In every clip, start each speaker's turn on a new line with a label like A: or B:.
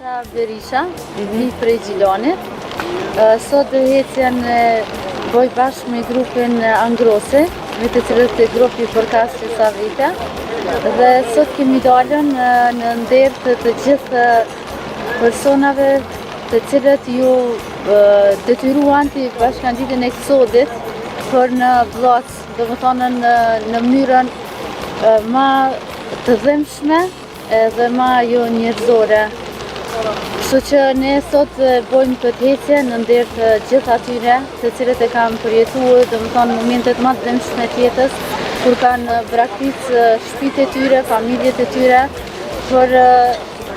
A: Asha Berisha, një prej Gjilanit. Sot dhe hecjen boj bashkë me grupin Angrose, me të cilët e grupi përkas që sa vite. Dhe sot kemi dalën në ndërë të gjithë personave të cilët ju detyruan të bashkëngjitin e kësodit për në vllac, do më thonë në mënyrën ma të dhëmshme edhe ma jo njerëzore. Kështu që ne sot bojmë këtë hecje në ndër të gjithë atyre të cilët e kam përjetuar, do më thonë momentet ma të dhëmshme të jetës, kur kanë braktisë shtëpitë e tyre, familjet e tyre, për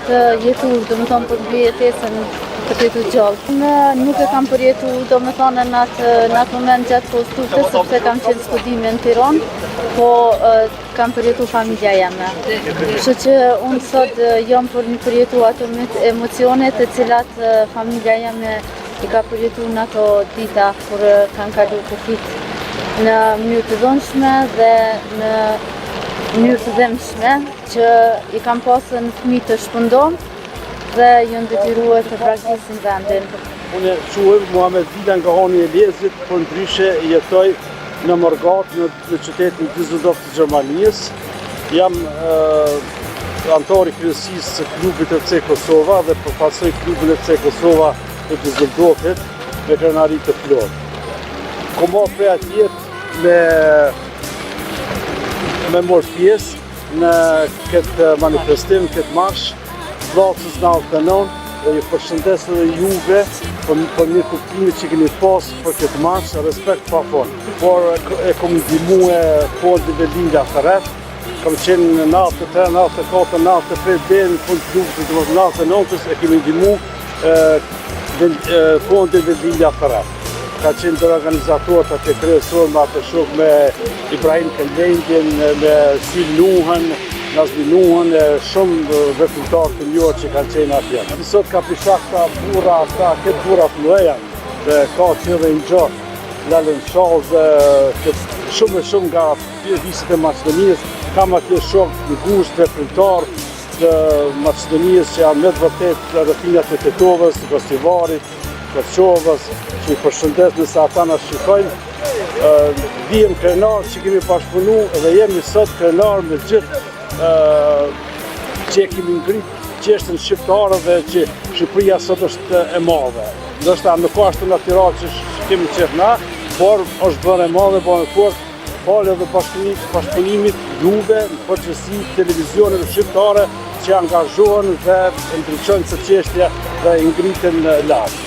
A: të jetuar, do më thonë për jetesën për të jetu gjallë. Unë nuk e kam përjetu, do më thonë në atë moment gjatë kohës tufte, sepse kam qenë studime në Tiranë, po kam përjetu familja jeme. Kështu që unë sot jam për një përjetu ato emocionet të cilat familja jeme i ka përjetu në ato dita kur kanë kalu kufit në mënyrë të dhënshme dhe në mënyrë të dhëmshme, që i kam pasën fëmijë të shpëndon dhe janë detyruar të braktisin vendin.
B: Unë quhem Muhamet Vila nga Hani e Lezit, por ndryshe jetoj në Morgat, në qytetin Düsseldorf të Gjermanisë. Jam antari kryesisë së klubit FC Kosova dhe përfaqësoj klubin FC Kosova të Düsseldorfit me krenari të plotë. Kom marrë prej atjet me morë pjesë në këtë manifestim, këtë marsh, vllacës 99, dhe ju përshëndes edhe juve për një kuptimit që keni pas për këtë marsh, respekt pa fond. Por e kom ndihmu Fondin Velindja Ferret, kam qenë në 93, 94, 95 deri në fund të luftit të 99-s e kemi ndihmu Fondin Velindja Ferret. Ka qenë të organizatorët atë kryesor me atë shok me Ibrahim Këllendjen, me Sil Nuhën, Nazmi Nuhën, shumë veprimtarë të njohur që kanë qenë atje. Sot ka pishak ka burra, këtë burra të mëdha, dhe ka që dhe një gjatë, Lalen Shaz, shumë nga visit e Maqedonisë, kam atje shok në gusht veprimtarë të Maqedonisë që janë me të vërtet rrëfinjat e Tetovës, Gostivarit, Kërqovës, që i përshëndet nëse ata na shikojnë. Vijem krenar që kemi bashkëpunu dhe jemi sot krenar me gjithë që e kemi ngrit qeshtën shqiptare dhe që Shqipëria sot është e madhe. Ndoshta nuk ka ashtu natyral që kemi qef na, por është bërë e madhe, bërë e fort, falë edhe bashkëpunimit juve, në përgjithësi televizionet shqiptare që angazhohen dhe ndriçojnë këtë çështje dhe i ngritën larg.